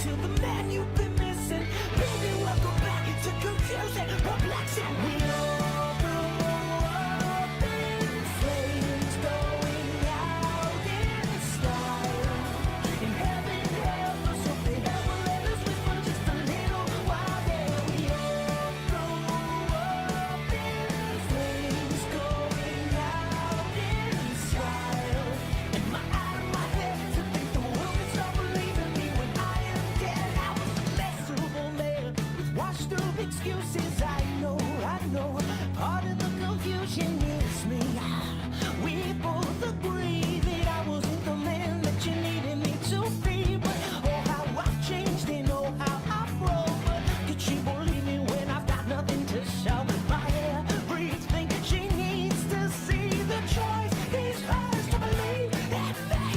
to the man you've been missing. Baby, welcome back to confusion, perplexing. We all grew up in flames, going out in style. In heaven, help us, hope they ever let us live for just a little while. Yeah, we all grew up in flames, going out in style. And my out of my head to think the world can stop believing me when I am dead. I was a miserable man with washed up excuses. I know. Part of the confusion is me. We both agree that I wasn't the man that you needed me to be. But oh, how I've changed and oh, how I've grown. But could she believe me when I've got nothing to show? My everything she needs to see the choice is hers to believe in me.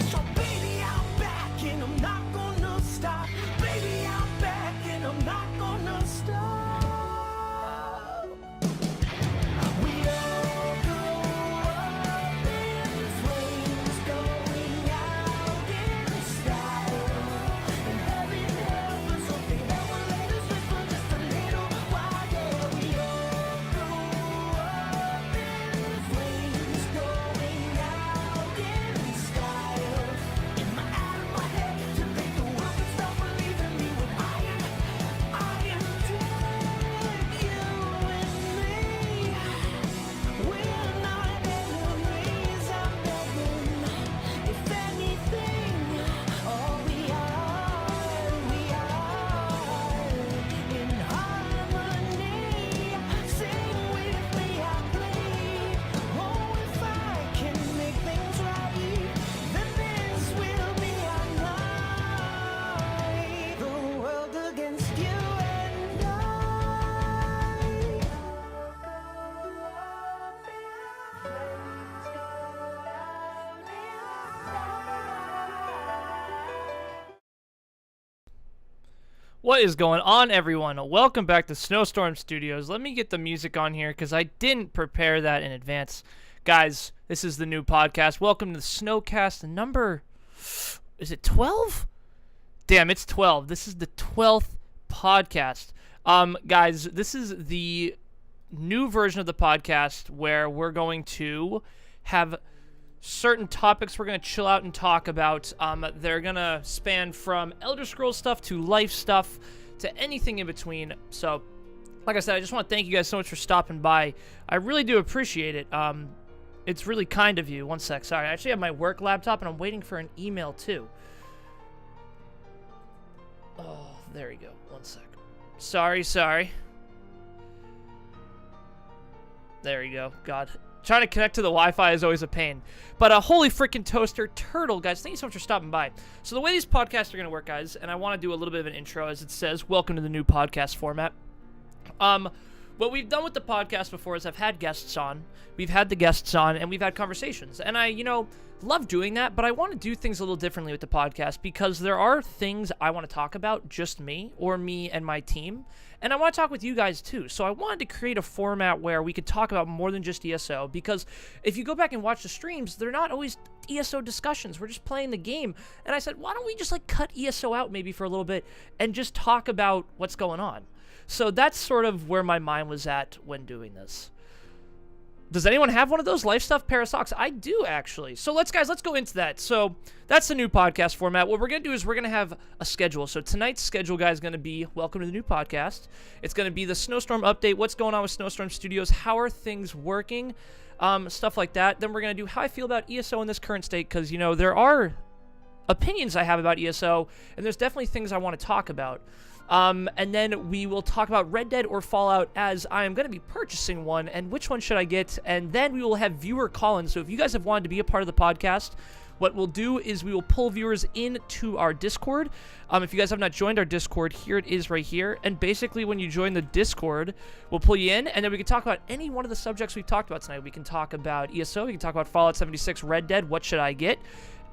So baby, I'm back and I'm not gonna stop. Baby, I'm back and I'm not gonna stop. We all grew up in flames, going out in style. And heaven help us, hope they never let us live for just a little while. Yeah, we all grew up in flames, going out in style. Am I out of my head to think the world can stop believing me when I am dead? You and me, we're not enemies. I'm begging, if anything, all we are in harmony. Sing with me, I plead. Oh, if I can make things right, then this will be our night. The world against you and I. What is going on, everyone? Welcome back to Snowstorm Studios. Let me get the music on here because I didn't prepare that in advance. Guys, this is the new podcast. Welcome to the Snowcast number... Is it 12? Damn, it's 12. This is the 12th podcast. Guys, this is the new version of the podcast where we're going to have certain topics we're going to chill out and talk about. They're going to span from Elder Scrolls stuff to life stuff to anything in between. So, like I said, I just want to thank you guys so much for stopping by. I really do appreciate it. It's really kind of you. One sec. Sorry. I actually have my work laptop, and I'm waiting for an email, too. Oh, there we go. One sec. Sorry. There we go. God. Trying to connect to the Wi-Fi is always a pain. But holy freaking toaster turtle, guys, thank you so much for stopping by. So the way these podcasts are going to work, guys, and I want to do a little bit of an intro, as it says, welcome to the new podcast format. What we've done with the podcast before is I've had guests on, we've had the guests on, and we've had conversations. And I, love doing that, but I want to do things a little differently with the podcast because there are things I want to talk about, just me, or me and my team. And I want to talk with you guys too. So I wanted to create a format where we could talk about more than just ESO, because if you go back and watch the streams, they're not always ESO discussions. We're just playing the game. And I said, why don't we just cut ESO out maybe for a little bit and just talk about what's going on? So that's sort of where my mind was at when doing this. Does anyone have one of those Life Stuff pair of socks? I do, actually. So let's go into that. So that's the new podcast format. What we're going to do is we're going to have a schedule. So tonight's schedule, guys, is going to be welcome to the new podcast. It's going to be the Snowstorm update. What's going on with Snowstorm Studios? How are things working? Stuff like that. Then we're going to do how I feel about ESO in this current state, because, there are opinions I have about ESO, and there's definitely things I want to talk about. And then we will talk about Red Dead or Fallout, as I am going to be purchasing one, and which one should I get, and then we will have viewer call-ins. So if you guys have wanted to be a part of the podcast, what we'll do is we will pull viewers into our Discord. If you guys have not joined our Discord, here it is right here, and basically when you join the Discord, we'll pull you in, and then we can talk about any one of the subjects we've talked about tonight. We can talk about ESO, we can talk about Fallout 76, Red Dead, what should I get,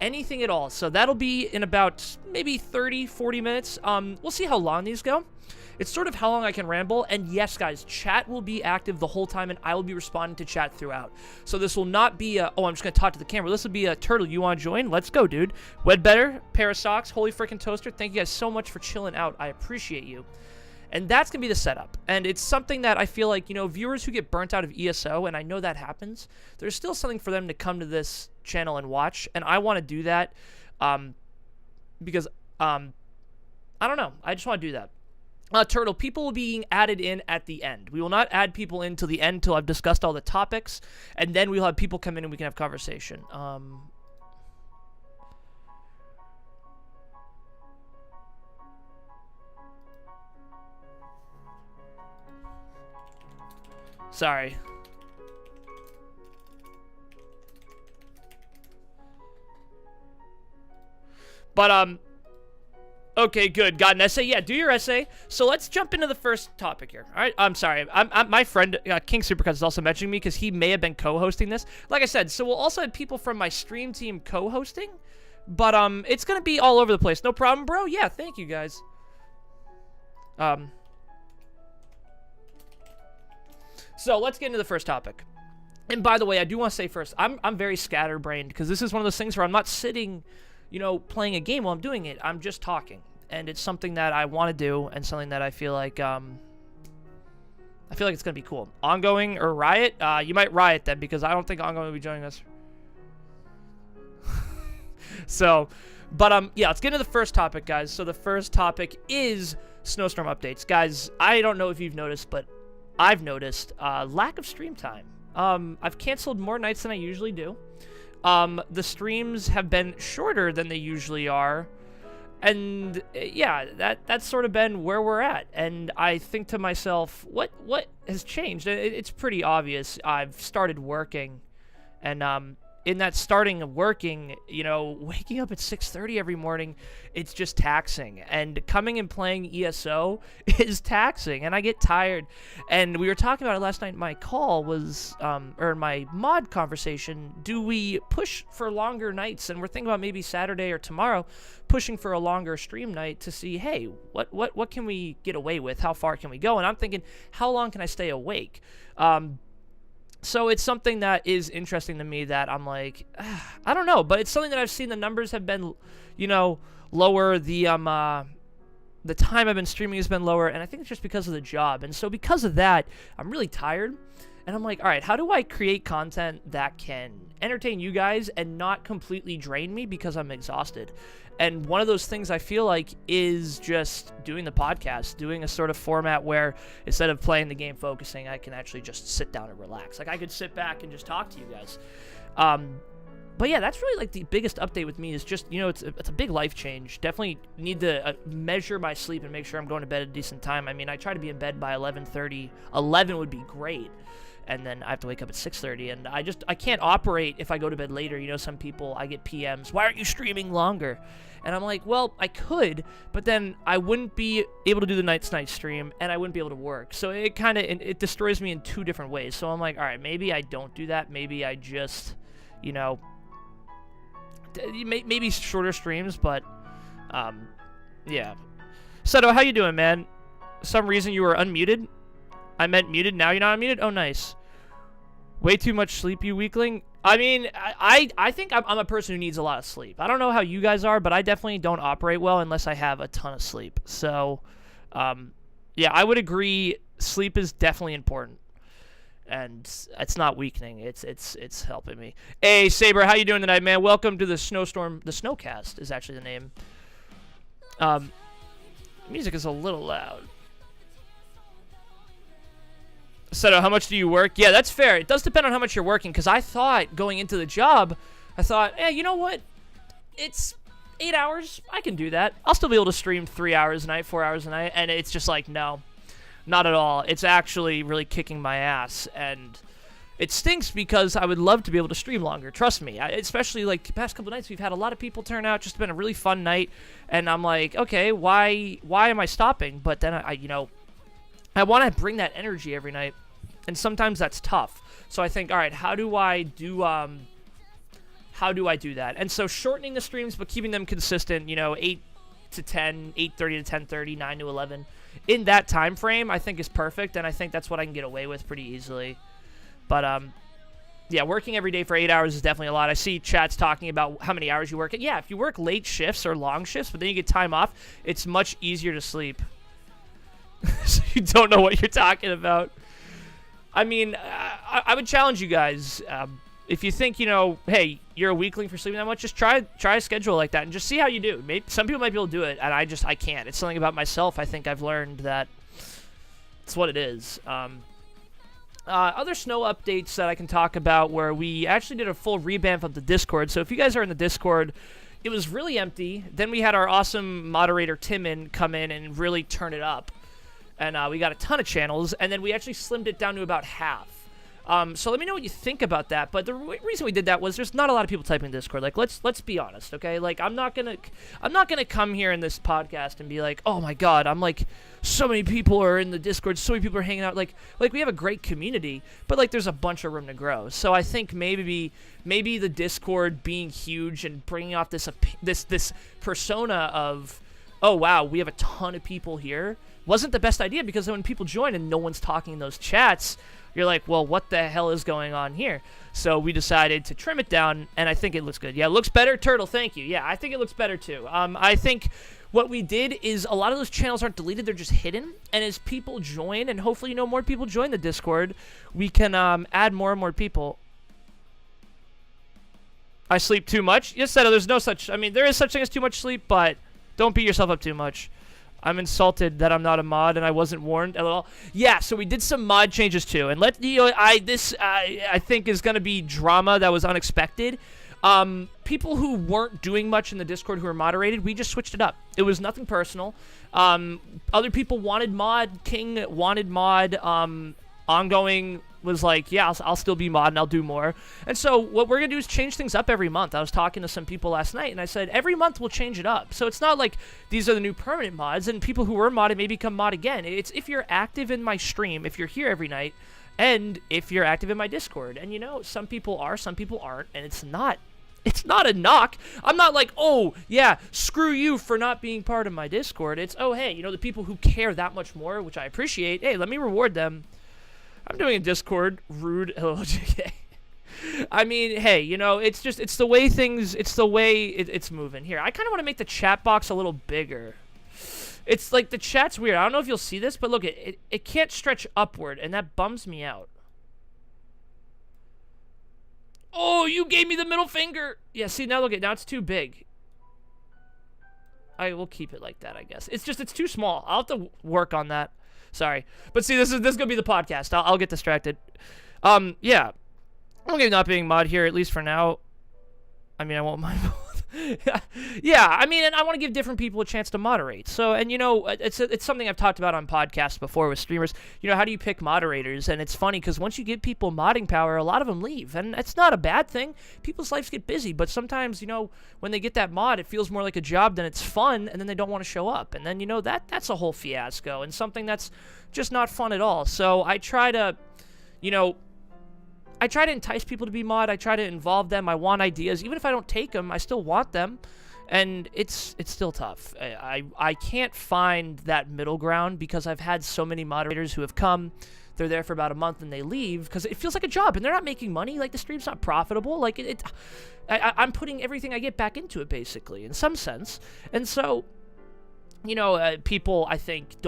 anything at all. So that'll be in about maybe 30, 40 minutes. We'll see how long these go. It's sort of how long I can ramble. And yes, guys, chat will be active the whole time, and I will be responding to chat throughout. So this will not be a, oh, I'm just going to talk to the camera. This will be a, Turtle, you want to join? Let's go, dude. Wed Better, pair of socks, holy freaking toaster. Thank you guys so much for chilling out. I appreciate you. And that's going to be the setup. And it's something that I feel like, you know, viewers who get burnt out of ESO, and I know that happens, there's still something for them to come to this channel and watch. And I want to do that because, I don't know. I just want to do that. Turtle, people will be added in at the end. We will not add people in till the end, till I've discussed all the topics, and then we'll have people come in and we can have conversation. Sorry. But, okay, good. Got an essay? Yeah, do your essay. So let's jump into the first topic here. All right, I'm sorry. My friend, King Supercuts, is also mentioning me because he may have been co-hosting this. Like I said, so we'll also have people from my stream team co-hosting. But, it's going to be all over the place. No problem, bro? Yeah, thank you, guys. So let's get into the first topic. And by the way, I do want to say first, I'm very scatterbrained because this is one of those things where I'm not sitting, you know, playing a game while I'm doing it. I'm just talking. And it's something that I want to do and something that I feel like it's going to be cool. Ongoing or Riot? You might Riot then because I don't think Ongoing will be joining us. So, but yeah, let's get into the first topic, guys. So the first topic is Snowstorm updates. Guys, I don't know if you've noticed, but I've noticed lack of stream time. I've canceled more nights than I usually do. The streams have been shorter than they usually are. And yeah, that's sort of been where we're at. And I think to myself, what has changed? It's pretty obvious. I've started working, and in that starting of working, you know, waking up at 6:30 every morning, it's just taxing. And coming and playing ESO is taxing, and I get tired. And we were talking about it last night. My call was, or my mod conversation, do we push for longer nights? And we're thinking about maybe Saturday or tomorrow pushing for a longer stream night to see, hey, what can we get away with? How far can we go? And I'm thinking, how long can I stay awake? So it's something that is interesting to me that I'm like, I don't know, but it's something that I've seen the numbers have been, you know, lower. The time I've been streaming has been lower, and I think it's just because of the job. And so because of that, I'm really tired. And I'm like, all right, how do I create content that can entertain you guys and not completely drain me because I'm exhausted? And one of those things I feel like is just doing the podcast, doing a sort of format where instead of playing the game focusing, I can actually just sit down and relax. Like I could sit back and just talk to you guys. But yeah, that's really like the biggest update with me is just, you know, it's a big life change. Definitely need to measure my sleep and make sure I'm going to bed at a decent time. I mean, I try to be in bed by 11:30. 11 would be great. And then I have to wake up at 6:30, and I can't operate if I go to bed later. You know, some people, I get PMs, why aren't you streaming longer? And I'm like, well, I could, but then I wouldn't be able to do the night stream, and I wouldn't be able to work. So it kind of, it destroys me in two different ways. So I'm like, all right, maybe I don't do that. Maybe I just, you know, maybe shorter streams, but, yeah. Seto, how you doing, man? Some reason you were unmuted? I meant muted, now you're not unmuted? Oh, nice. Way too much sleep, you weakling? I mean, I think I'm a person who needs a lot of sleep. I don't know how you guys are, but I definitely don't operate well unless I have a ton of sleep. So, yeah, I would agree. Sleep is definitely important. And it's not weakening. It's helping me. Hey, Saber, how you doing tonight, man? Welcome to the Snowstorm. The Snowcast is actually the name. Music is a little loud. Seto, how much do you work? Yeah, that's fair. It does depend on how much you're working, because I thought going into the job, I thought, hey, you know what? It's 8 hours. I can do that. I'll still be able to stream 3 hours a night, 4 hours a night, and it's just like, no, not at all. It's actually really kicking my ass, and it stinks because I would love to be able to stream longer. Trust me. Especially, like, the past couple of nights, we've had a lot of people turn out. Just been a really fun night, and I'm like, okay, why am I stopping? But then, you know, I want to bring that energy every night, and sometimes that's tough. So I think, all right, how do I how do I do that? And so shortening the streams, but keeping them consistent, 8 to 10, 8:30 to 10:30, 9 to 11. In that time frame, I think is perfect, and I think that's what I can get away with pretty easily. But, yeah, working every day for 8 hours is definitely a lot. I see chats talking about how many hours you work. Yeah, if you work late shifts or long shifts, but then you get time off, it's much easier to sleep. So you don't know what you're talking about. I mean, I would challenge you guys. If you think, hey, you're a weakling for sleeping that much, just try a schedule like that and just see how you do. Maybe some people might be able to do it, and I can't. It's something about myself. I think I've learned that it's what it is. Other snow updates that I can talk about where we actually did a full revamp of the Discord. So if you guys are in the Discord, it was really empty. Then we had our awesome moderator Timon come in and really turn it up. And we got a ton of channels, and then we actually slimmed it down to about half. So let me know what you think about that. But the reason we did that was there's not a lot of people typing in Discord. Like, let's be honest, okay? Like, I'm not gonna come here in this podcast and be like, oh my god, I'm like, so many people are in the Discord, so many people are hanging out. Like we have a great community, but like there's a bunch of room to grow. So I think maybe the Discord being huge and bringing off this persona of, oh wow, we have a ton of people here, wasn't the best idea, because when people join and no one's talking in those chats, you're like, well, what the hell is going on here? So we decided to trim it down, and I think it looks good. Yeah, it looks better. Turtle, thank you. Yeah, I think it looks better too. I think what we did is a lot of those channels aren't deleted, they're just hidden. And as people join, and hopefully, more people join the Discord, we can add more and more people. I sleep too much? Yes, Seto, there's no such... I mean, there is such thing as too much sleep, but don't beat yourself up too much. I'm insulted that I'm not a mod and I wasn't warned at all. Yeah, so we did some mod changes too, and I think is gonna be drama that was unexpected. People who weren't doing much in the Discord who were moderated, we just switched it up. It was nothing personal. Other people wanted mod. King wanted mod. Ongoing was like, yeah, I'll still be mod and I'll do more. And so what we're going to do is change things up every month. I was talking to some people last night and I said, every month we'll change it up. So it's not like these are the new permanent mods and people who were modded may become mod again. It's if you're active in my stream, if you're here every night, and if you're active in my Discord. And some people are, some people aren't, and it's not a knock. I'm not like, oh, yeah, screw you for not being part of my Discord. It's, oh, hey, the people who care that much more, which I appreciate, hey, let me reward them. I'm doing a Discord. Rude. LOJK. I mean, hey, it's the way it's moving. Here, I kind of want to make the chat box a little bigger. It's like the chat's weird. I don't know if you'll see this, but look, it can't stretch upward, and that bums me out. Oh, you gave me the middle finger. Yeah, see, now look, now it's too big. I will keep it like that, I guess. It's too small. I'll have to work on that. Sorry. But see, this is gonna be the podcast. I'll get distracted. Yeah. I'm okay not being mod here, at least for now. I mean, I won't mind. Yeah, I mean, and I want to give different people a chance to moderate. So, and it's something I've talked about on podcasts before with streamers. How do you pick moderators? And it's funny because once you give people modding power, a lot of them leave, and it's not a bad thing. People's lives get busy, but sometimes, when they get that mod, it feels more like a job than it's fun, and then they don't want to show up, and then that's a whole fiasco and something that's just not fun at all. So I try to, I try to entice people to be mod. I try to involve them. I want ideas. Even if I don't take them, I still want them. And it's still tough. I can't find that middle ground because I've had so many moderators who have come. They're there for about a month and they leave because it feels like a job. And they're not making money. Like, the stream's not profitable. Like, I'm putting everything I get back into it, basically, in some sense. And so... people, I think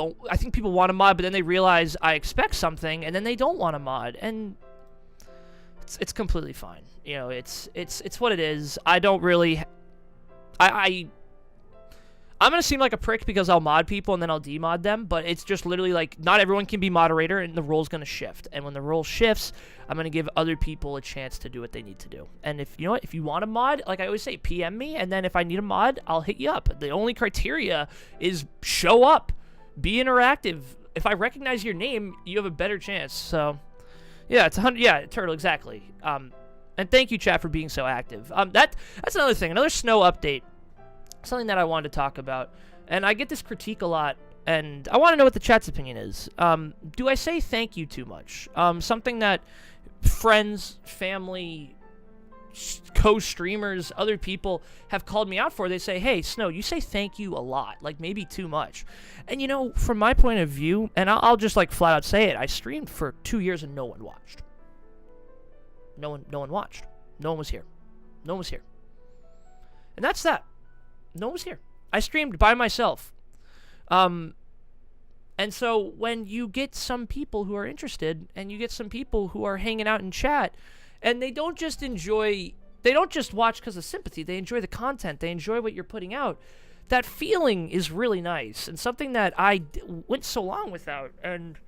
people want a mod, but then they realize I expect something, and then they don't want a mod. And... It's completely fine. It's what it is. I don't really... I'm going to seem like a prick because I'll mod people and then I'll demod them, but it's just literally like, not everyone can be moderator, and the role's going to shift. And when the role shifts, I'm going to give other people a chance to do what they need to do. And if you want a mod, like I always say, PM me, and then if I need a mod, I'll hit you up. The only criteria is show up, be interactive. If I recognize your name, you have a better chance. So... yeah, it's 100. Yeah, Turtle, exactly. And thank you, chat, for being so active. That's another thing, another snow update. Something that I wanted to talk about, and I get this critique a lot, and I want to know what the chat's opinion is. Do I say thank you too much? Something that friends, family, co-streamers, other people have called me out for. They say, hey, Snow, you say thank you a lot, like maybe too much. And, you know, from my point of view, and I'll just, like, flat out say it, I streamed for 2 years and no one watched. No one watched. No one was here. No one was here. And that's that. No one was here. I streamed by myself. And so when you get some people who are interested and you get some people who are hanging out in chat and they don't just watch because of sympathy, they enjoy the content, they enjoy what you're putting out, that feeling is really nice and something that I went so long without. And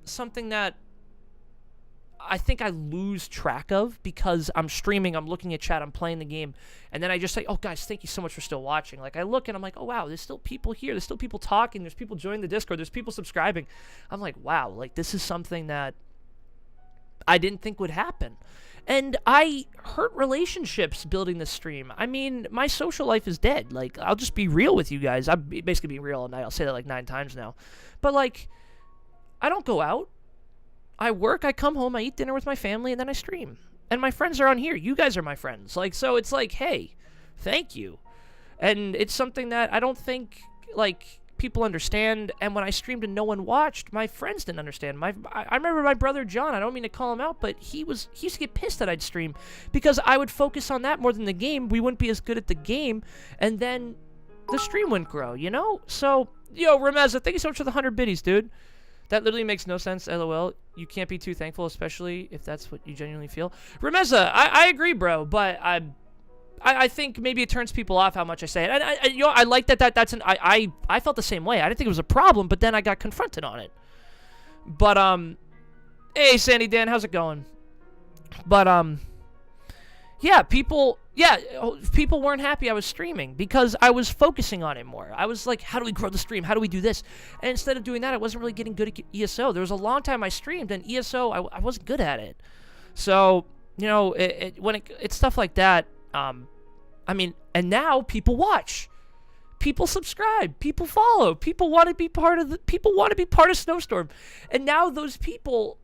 something that I think I lose track of because I'm streaming, I'm looking at chat, I'm playing the game, and then I just say, oh, guys, thank you so much for still watching. Like, I look and I'm like, oh, wow, there's still people here. There's still people talking. There's people joining the Discord. There's people subscribing. I'm like, wow, like, this is something that I didn't think would happen. And I hurt relationships building this stream. I mean, my social life is dead. Like, I'll just be real with you guys. I'm basically being real all night. I'll say that like 9 times now. But, like, I don't go out. I work, I come home, I eat dinner with my family, and then I stream. And my friends are on here. You guys are my friends. Like, so it's like, hey, thank you. And it's something that I don't think, like, people understand. And when I streamed and no one watched, my friends didn't understand. I remember my brother John, I don't mean to call him out, but he used to get pissed that I'd stream because I would focus on that more than the game. We wouldn't be as good at the game. And then the stream wouldn't grow, you know? So, yo, Rameza, thank you so much for the 100 biddies, dude. That literally makes no sense, LOL. You can't be too thankful, especially if that's what you genuinely feel. Rameza, I agree, bro, but I think maybe it turns people off how much I say it. And I like that's I felt the same way. I didn't think it was a problem, but then I got confronted on it. But hey Sandy Dan, how's it going? But yeah, people weren't happy I was streaming because I was focusing on it more. I was like, how do we grow the stream? How do we do this? And instead of doing that, I wasn't really getting good at ESO. There was a long time I streamed, and ESO, I wasn't good at it. So, you know, it's stuff like that. I mean, and now people watch. People subscribe. People follow. People want to be part of Snowstorm. And now those people,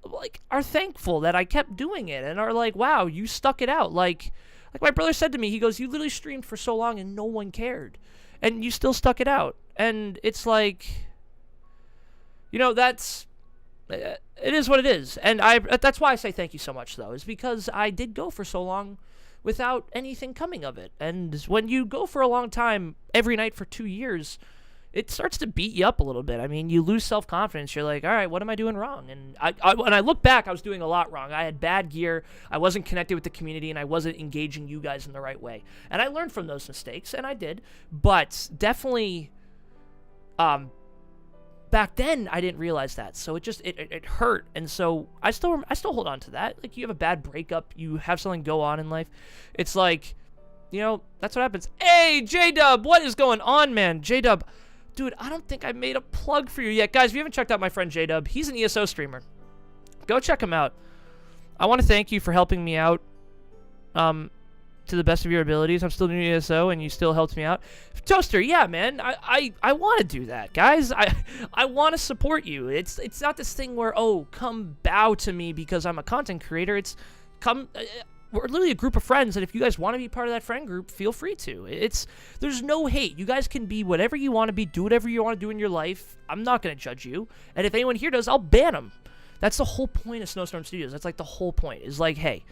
like, are thankful that I kept doing it and are like, wow, you stuck it out. Like my brother said to me, he goes, you literally streamed for so long and no one cared and you still stuck it out. And it's like, you know, it is what it is. And that's why I say thank you so much, though, is because I did go for so long without anything coming of it. And when you go for a long time every night for 2 years, it starts to beat you up a little bit. I mean, you lose self-confidence. You're like, all right, what am I doing wrong? And when I look back, I was doing a lot wrong. I had bad gear. I wasn't connected with the community, and I wasn't engaging you guys in the right way. And I learned from those mistakes, and I did. But definitely, back then, I didn't realize that. So it hurt. And so I still hold on to that. Like, you have a bad breakup. You have something go on in life. It's like, you know, that's what happens. Hey, J-Dub, what is going on, man? J-Dub. Dude, I don't think I made a plug for you yet. Guys, if you haven't checked out my friend J-Dub, he's an ESO streamer. Go check him out. I want to thank you for helping me out to the best of your abilities. I'm still doing ESO, and you still helped me out. Toaster, yeah, man. I want to do that, guys. I want to support you. It's not this thing where, oh, come bow to me because I'm a content creator. It's come... we're literally a group of friends, and if you guys want to be part of that friend group, feel free to. There's no hate. You guys can be whatever you want to be, do whatever you want to do in your life. I'm not going to judge you. And if anyone here does, I'll ban them. That's the whole point of Snowstorm Studios. That's like the whole point. Is like, hey,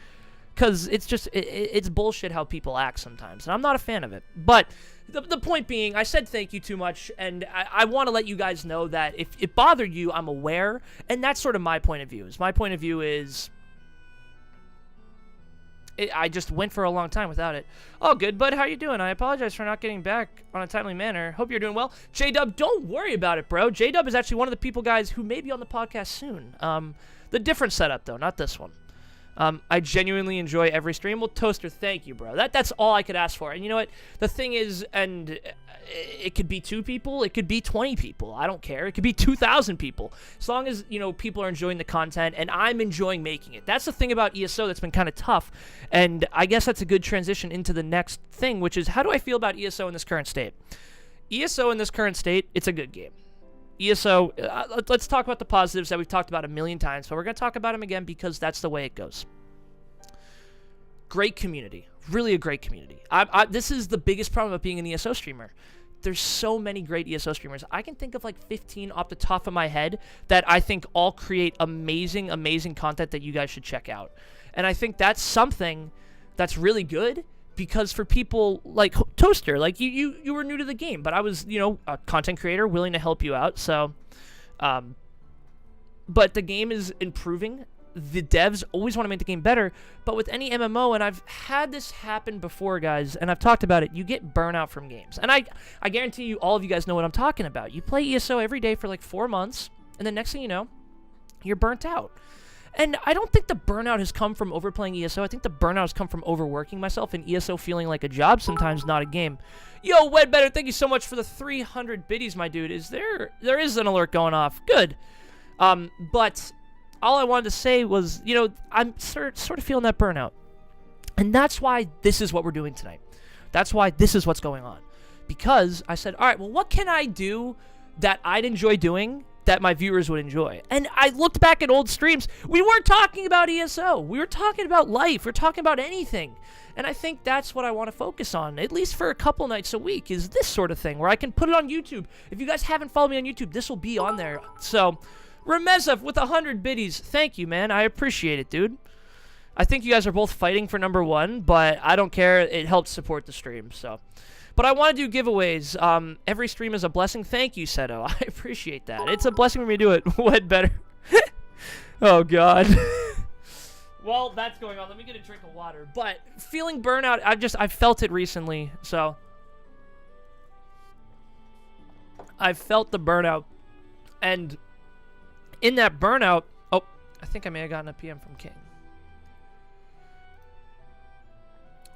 because it's just, it's bullshit how people act sometimes, and I'm not a fan of it. But the point being, I said thank you too much, and I want to let you guys know that if it bothered you, I'm aware, and that's sort of my point of view. My point of view is... I just went for a long time without it. Oh, good, bud. How you doing? I apologize for not getting back on a timely manner. Hope you're doing well. J-Dub, don't worry about it, bro. J-Dub is actually one of the people, guys, who may be on the podcast soon. The different setup, though, not this one. I genuinely enjoy every stream. Well, Toaster, thank you, bro. That's all I could ask for. And you know what? The thing is, and it could be 2 people. It could be 20 people. I don't care. It could be 2,000 people. As long as, you know, people are enjoying the content and I'm enjoying making it. That's the thing about ESO that's been kind of tough. And I guess that's a good transition into the next thing, which is how do I feel about ESO in this current state? ESO in this current state, it's a good game. ESO, let's talk about the positives that we've talked about a million times, but we're going to talk about them again because that's the way it goes. Great community. Really a great community. This is the biggest problem of being an ESO streamer. There's so many great ESO streamers. I can think of like 15 off the top of my head that I think all create amazing, amazing content that you guys should check out. And I think that's something that's really good because for people like Toaster, like you were new to the game, but I was, a content creator willing to help you out. So, but the game is improving. The devs always want to make the game better, but with any MMO, and I've had this happen before, guys, and I've talked about it, you get burnout from games. And I guarantee you, all of you guys know what I'm talking about. You play ESO every day for like 4 months, and the next thing you know, you're burnt out. And I don't think the burnout has come from overplaying ESO. I think the burnout has come from overworking myself and ESO feeling like a job sometimes, not a game. Yo, Wedbetter, thank you so much for the 300 biddies, my dude. There is an alert going off. Good. But all I wanted to say was, I'm sort of feeling that burnout. And that's why this is what we're doing tonight. That's why this is what's going on. Because I said, all right, well, what can I do that I'd enjoy doing that my viewers would enjoy? And I looked back at old streams. We weren't talking about ESO. We were talking about life. We're talking about anything. And I think that's what I want to focus on, at least for a couple nights a week, is this sort of thing where I can put it on YouTube. If you guys haven't followed me on YouTube, this will be on there. So Remezev with 100 biddies. Thank you, man. I appreciate it, dude. I think you guys are both fighting for number 1, but I don't care. It helps support the stream, so. But I want to do giveaways. Every stream is a blessing. Thank you, Seto. I appreciate that. It's a blessing for me to do it. What better? Oh, God. Well, that's going on. Let me get a drink of water. But feeling burnout, I felt it recently, so. I felt the burnout. And in that burnout, oh, I think I may have gotten a PM from King.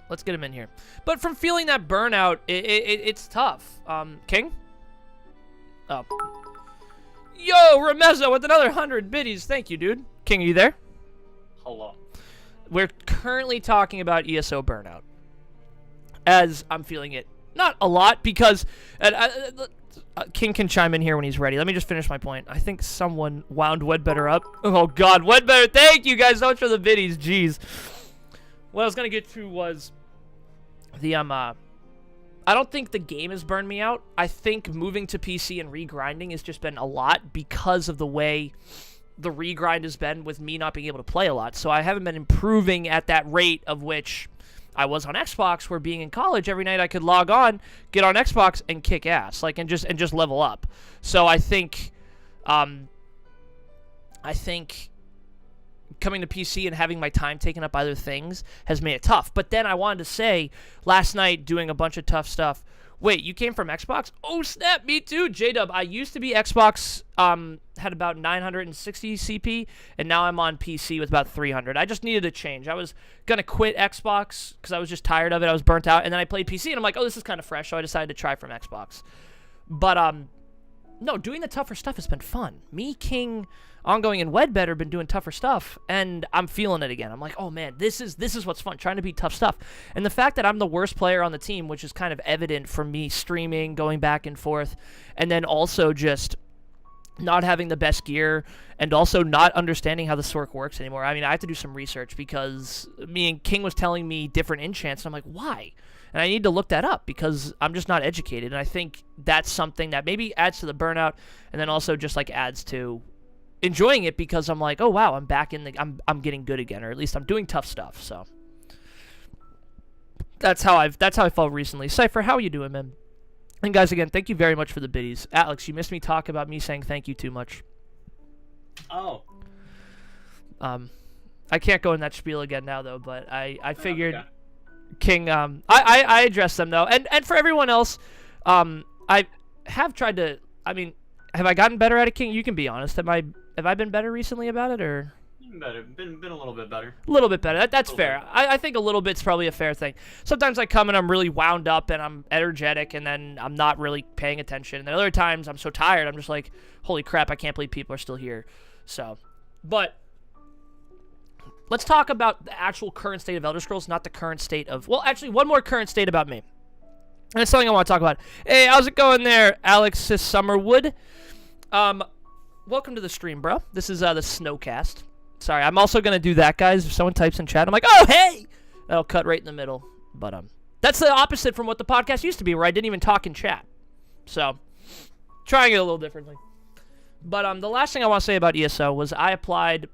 Let's get him in here. But from feeling that burnout, it's tough. King? Oh. Yo, Remezzo with another 100 biddies. Thank you, dude. King, are you there? Hello. We're currently talking about ESO burnout. As I'm feeling it. Not a lot, because King can chime in here when he's ready. Let me just finish my point. I think someone wound Wedbetter up. Oh, God. Wedbetter, thank you guys so much for the biddies. Jeez. What I was going to get to was the, I don't think the game has burned me out. I think moving to PC and regrinding has just been a lot because of the way the regrind has been with me not being able to play a lot. So I haven't been improving at that rate of which I was on Xbox, where being in college every night I could log on, get on Xbox, and kick ass, like, and just level up. So I think coming to PC and having my time taken up by other things has made it tough. But then I wanted to say, last night doing a bunch of tough stuff. Wait, you came from Xbox? Oh, snap, me too, J-Dub. I used to be Xbox, had about 960 CP, and now I'm on PC with about 300. I just needed a change. I was going to quit Xbox because I was just tired of it. I was burnt out, and then I played PC, and I'm like, oh, this is kind of fresh, so I decided to try from Xbox. But, no, doing the tougher stuff has been fun. Me, King, Ongoing, and Wedbetter been doing tougher stuff, and I'm feeling it again. I'm like, oh man, this is what's fun, trying to beat tough stuff. And the fact that I'm the worst player on the team, which is kind of evident from me streaming, going back and forth, and then also just not having the best gear, and also not understanding how the Sorc works anymore. I mean, I have to do some research because me and King was telling me different enchants, and I'm like, why? And I need to look that up because I'm just not educated. And I think that's something that maybe adds to the burnout, and then also just like adds to enjoying it because I'm like, oh wow, I'm back in the, I'm getting good again, or at least I'm doing tough stuff. So that's how I felt recently. Cypher, how are you doing, man? And guys, again, thank you very much for the biddies. Alex, you missed me talk about me saying thank you too much. Oh. I can't go in that spiel again now though, but I figured. Okay. King, I addressed them though, and for everyone else, I have tried to. I mean, have I gotten better at it, King? You can be honest. Have I been better recently about it, or? Better, been a little bit better. A little bit better. That's fair. I think a little bit's probably a fair thing. Sometimes I come and I'm really wound up and I'm energetic, and then I'm not really paying attention. And then other times I'm so tired, I'm just like, holy crap, I can't believe people are still here. So, but let's talk about the actual current state of Elder Scrolls, not the current state of... Well, actually, one more current state about me. And it's something I want to talk about. Hey, how's it going there, Alexis Summerwood? Welcome to the stream, bro. This is the Snowcast. Sorry, I'm also gonna do that, guys. If someone types in chat, I'm like, oh hey, that'll cut right in the middle. But that's the opposite from what the podcast used to be, where I didn't even talk in chat. So, trying it a little differently. But the last thing I want to say about ESO was I applied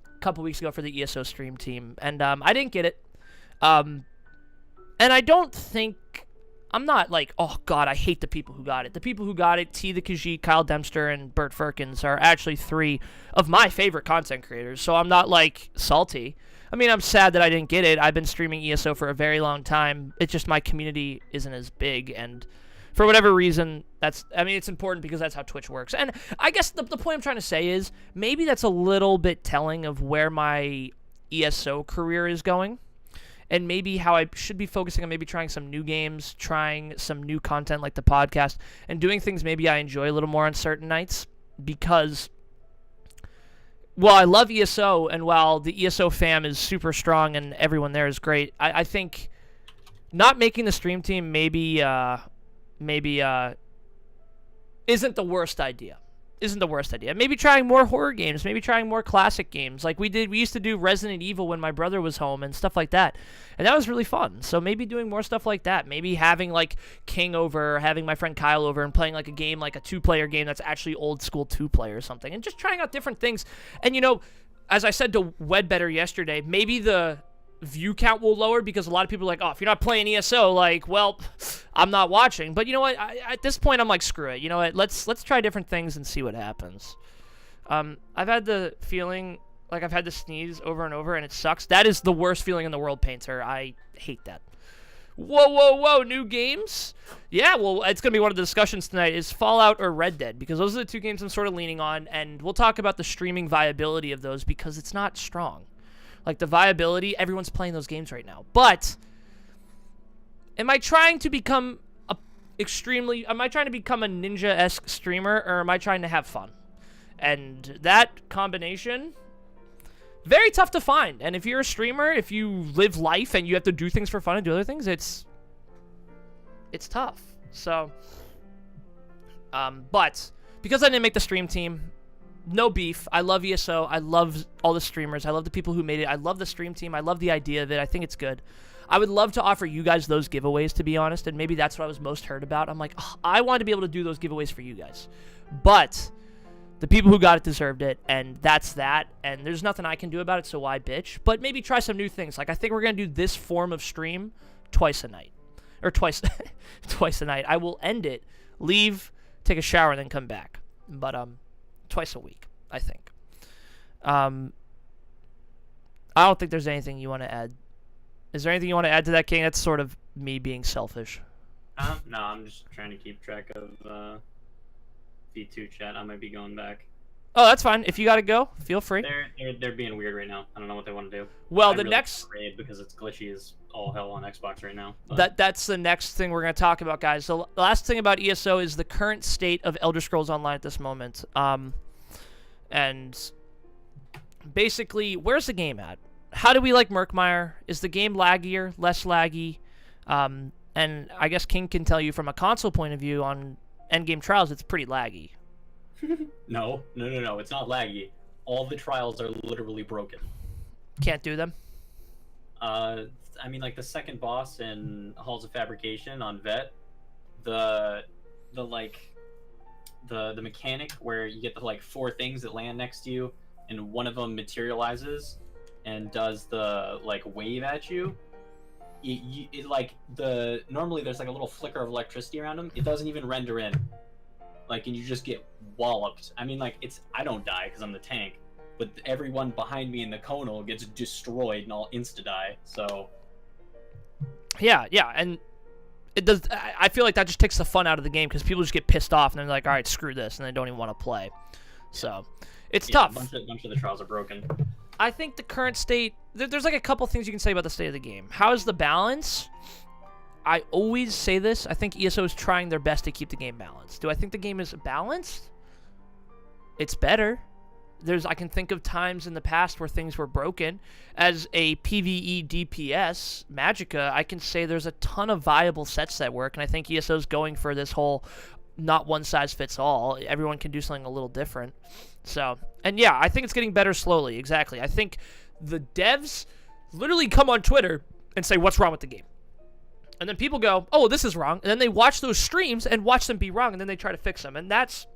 a couple weeks ago for the ESO stream team, and I didn't get it. And I don't think, I'm not like, oh god, I hate the people who got it. The people who got it, T the Khajiit, Kyle Dempster, and Bert Firkins, are actually 3 of my favorite content creators, so I'm not like salty. I mean, I'm sad that I didn't get it. I've been streaming ESO for a very long time. It's just my community isn't as big, and for whatever reason, it's important because that's how Twitch works. And I guess the point I'm trying to say is, maybe that's a little bit telling of where my ESO career is going, and maybe how I should be focusing on maybe trying some new games, trying some new content like the podcast, and doing things maybe I enjoy a little more on certain nights, because while I love ESO, and while the ESO fam is super strong and everyone there is great, I think not making the stream team maybe isn't the worst idea. Maybe trying more horror games, maybe trying more classic games. Like we used to do Resident Evil when my brother was home and stuff like that. And that was really fun. So maybe doing more stuff like that. Maybe having like King over, having my friend Kyle over and playing like a game, like a 2-player game that's actually old school 2-player or something. And just trying out different things. And as I said to Wedbetter yesterday, maybe the view count will lower because a lot of people are like, oh, if you're not playing ESO, like, well, I'm not watching. But you know what? At this point, I'm like, screw it. You know what? Let's try different things and see what happens. I've had the feeling like I've had to sneeze over and over, and it sucks. That is the worst feeling in the world, Painter. I hate that. Whoa, new games? Yeah, well, it's going to be one of the discussions tonight is Fallout or Red Dead, because those are the 2 games I'm sort of leaning on, and we'll talk about the streaming viability of those because it's not strong. Like, the viability, everyone's playing those games right now. But, am I trying to become a ninja-esque streamer, or am I trying to have fun? And that combination, very tough to find. And if you're a streamer, if you live life and you have to do things for fun and do other things, it's tough. So, but, because I didn't make the stream team, no beef. I love ESO. I love all the streamers. I love the people who made it. I love the stream team. I love the idea of it. I think it's good. I would love to offer you guys those giveaways, to be honest, and maybe that's what I was most hurt about. I'm like, oh, I want to be able to do those giveaways for you guys. But the people who got it deserved it, and that's that, and there's nothing I can do about it, so why bitch? But maybe try some new things. Like, I think we're going to do this form of stream twice a night. Or twice a night. I will end it, leave, take a shower, and then come back. But, twice a week, I think. I don't think there's anything you want to add. Is there anything you want to add to that, King? That's sort of me being selfish. No, I'm just trying to keep track of V2 chat. I might be going back. Oh, that's fine. If you gotta go, feel free. They're being weird right now. I don't know what they want to do. Well, the next raid because it's glitchy as all hell on Xbox right now. But that's the next thing we're gonna talk about, guys. So the last thing about ESO is the current state of Elder Scrolls Online at this moment. And basically, where's the game at? How do we like Murkmire? Is the game laggier, less laggy? And I guess King can tell you from a console point of view on Endgame Trials, it's pretty laggy. No. It's not laggy. All the trials are literally broken. Can't do them? I mean, like the second boss in Halls of Fabrication on Vet, the mechanic where you get the like 4 things that land next to you, and one of them materializes and does the like wave at you. It like normally there's like a little flicker of electricity around them. It doesn't even render in. Like, and you just get walloped. I mean, like, I don't die because I'm the tank, but everyone behind me in the conal gets destroyed and I'll insta-die, so... Yeah, and it does. I feel like that just takes the fun out of the game because people just get pissed off and they're like, all right, screw this, and they don't even want to play. So, it's tough. A bunch of the trials are broken. I think the current state... There's like a couple things you can say about the state of the game. How is the balance? I always say this. I think ESO is trying their best to keep the game balanced. Do I think the game is balanced? It's better. I can think of times in the past where things were broken. As a PvE DPS, Magicka, I can say there's a ton of viable sets that work, and I think ESO is going for this whole not one size fits all. Everyone can do something a little different. So, and yeah, I think it's getting better slowly. Exactly. I think the devs literally come on Twitter and say, what's wrong with the game? And then people go, oh, this is wrong. And then they watch those streams and watch them be wrong, and then they try to fix them. And that's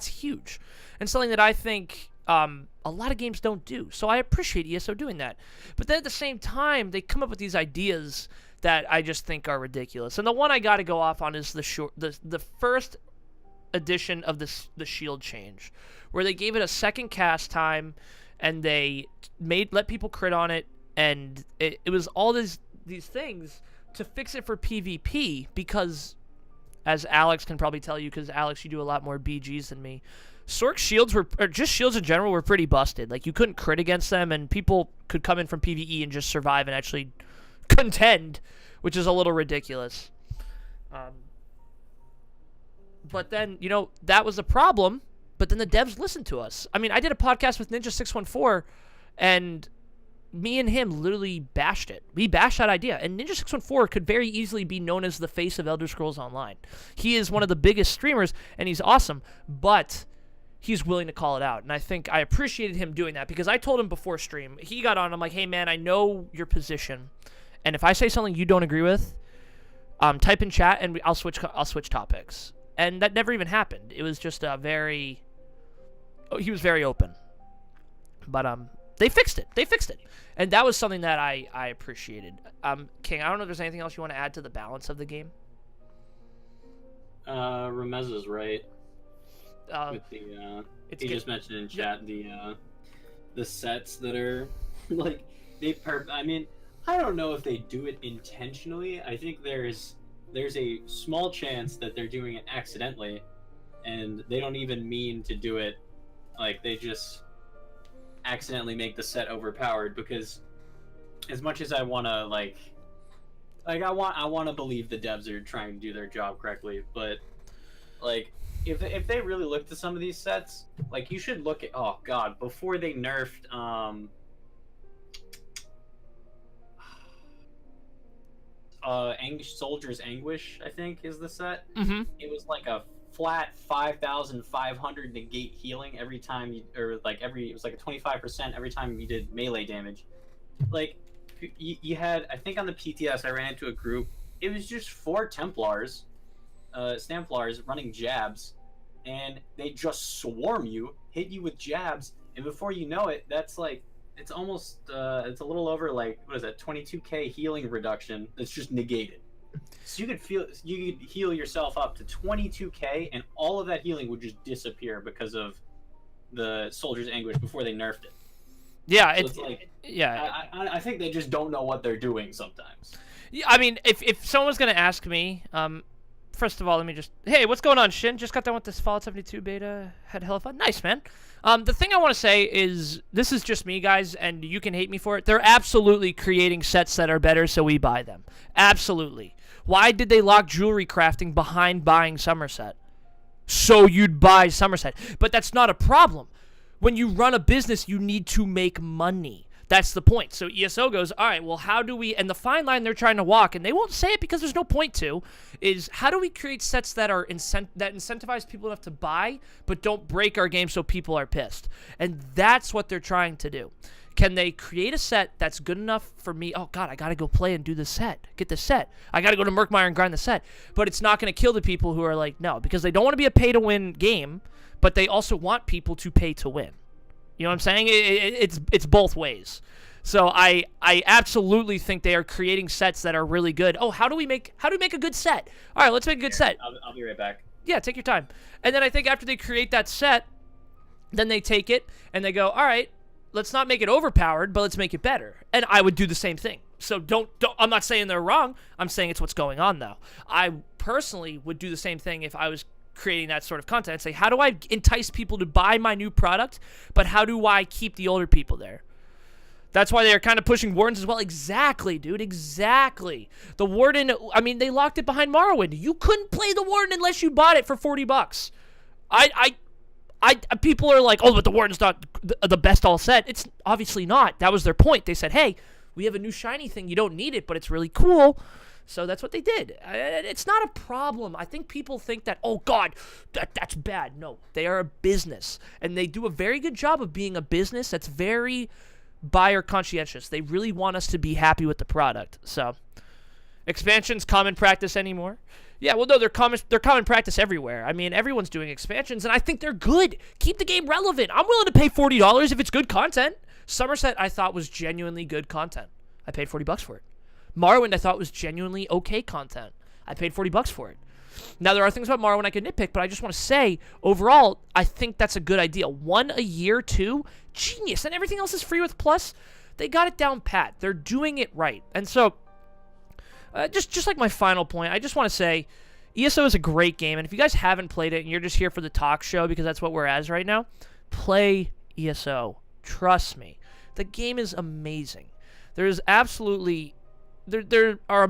huge. And something that I think a lot of games don't do. So I appreciate ESO doing that. But then at the same time, they come up with these ideas that I just think are ridiculous. And the one I got to go off on is the first edition of the shield change, where they gave it a second cast time, and they let people crit on it, and it was all these things to fix it for PvP, because, as Alex can probably tell you, because Alex, you do a lot more BGs than me, Sorc shields or just shields in general were pretty busted. Like, you couldn't crit against them, and people could come in from PvE and just survive and actually contend, which is a little ridiculous. But then, that was a problem, but then the devs listened to us. I mean, I did a podcast with Ninja614, and me and him literally bashed it. We bashed that idea, and Ninja614 could very easily be known as the face of Elder Scrolls Online. He is one of the biggest streamers, and he's awesome, but he's willing to call it out, and I think I appreciated him doing that, because I told him before stream, he got on, I'm like, hey man, I know your position, and if I say something you don't agree with, type in chat, and I'll switch topics. And that never even happened. It was just he was very open. But they fixed it. And that was something that I appreciated. King, I don't know if there's anything else you want to add to the balance of the game. Rameza's right. With the he just mentioned in chat the sets that are like I mean, I don't know if they do it intentionally. I think there's a small chance that they're doing it accidentally, and they don't even mean to do it. Like, they just accidentally make the set overpowered, because as much as I want to I want to believe the devs are trying to do their job correctly, but like, if they really looked at some of these sets, like, you should look at, oh god, before they nerfed Soldier's Anguish, I think, is the set. Mm-hmm. It was like a flat 5,500 negate healing every time it was like a 25% every time you did melee damage. Like, you had, I think on the PTS, I ran into a group, it was just 4 Templars, Stamplars running jabs, and they just swarm you, hit you with jabs, and before you know it, that's like, it's almost, it's a little over, like, what is that, 22k healing reduction that's just negated. So you could heal yourself up to 22k, and all of that healing would just disappear because of the Soldier's Anguish before they nerfed it. Yeah, so it's like, yeah. I think they just don't know what they're doing sometimes. Yeah, I mean, if someone was going to ask me, first of all, let me just... Hey, what's going on, Shin? Just got done with this Fallout 72 beta. Had hella fun. Nice, man. The thing I want to say is, this is just me, guys, and you can hate me for it. They're absolutely creating sets that are better, so we buy them. Absolutely. Why did they lock jewelry crafting behind buying Somerset? So you'd buy Somerset. But that's not a problem. When you run a business, you need to make money. That's the point. So ESO goes, all right, well, how do we... And the fine line they're trying to walk, and they won't say it because there's no point to, is how do we create sets that are that incentivize people enough to buy, but don't break our game so people are pissed? And that's what they're trying to do. Can they create a set that's good enough for me? Oh, God, I got to go play and do the set. Get the set. I got to go to Murkmire and grind the set. But it's not going to kill the people who are like, no, because they don't want to be a pay-to-win game, but they also want people to pay to win. You know what I'm saying? It's both ways. So I absolutely think they are creating sets that are really good. Oh, how do we make a good set? All right, let's make a good set. I'll be right back. Yeah, take your time. And then I think after they create that set, then they take it and they go, all right, let's not make it overpowered, but let's make it better. And I would do the same thing. So don't I'm not saying they're wrong. I'm saying it's what's going on, though. I personally would do the same thing if I was creating that sort of content. I'd say, how do I entice people to buy my new product, but how do I keep the older people there? That's why they're kind of pushing Wardens as well. Exactly, dude. Exactly. The Warden, I mean, they locked it behind Morrowind. You couldn't play the Warden unless you bought it for $40. People are like, oh, but the Warden's not the best all set. It's obviously not. That was their point. They said, hey, we have a new shiny thing. You don't need it, but it's really cool. So that's what they did. It's not a problem. I think people think that, oh God, that's bad. No, they are a business, and they do a very good job of being a business that's very buyer conscientious. They really want us to be happy with the product. So expansions common practice anymore? Yeah, well, no, they're common practice everywhere. I mean, everyone's doing expansions, and I think they're good. Keep the game relevant. I'm willing to pay $40 if it's good content. Somerset, I thought, was genuinely good content. I paid $40 for it. Morrowind, I thought, was genuinely okay content. I paid $40 for it. Now, there are things about Morrowind I could nitpick, but I just want to say, overall, I think that's a good idea. 1 a year, 2, genius. And everything else is free with Plus. They got it down pat. They're doing it right. And so, just like my final point, I just want to say, ESO is a great game. And if you guys haven't played it and you're just here for the talk show, because that's what we're as right now, play ESO. Trust me. The game is amazing. There's absolutely... There are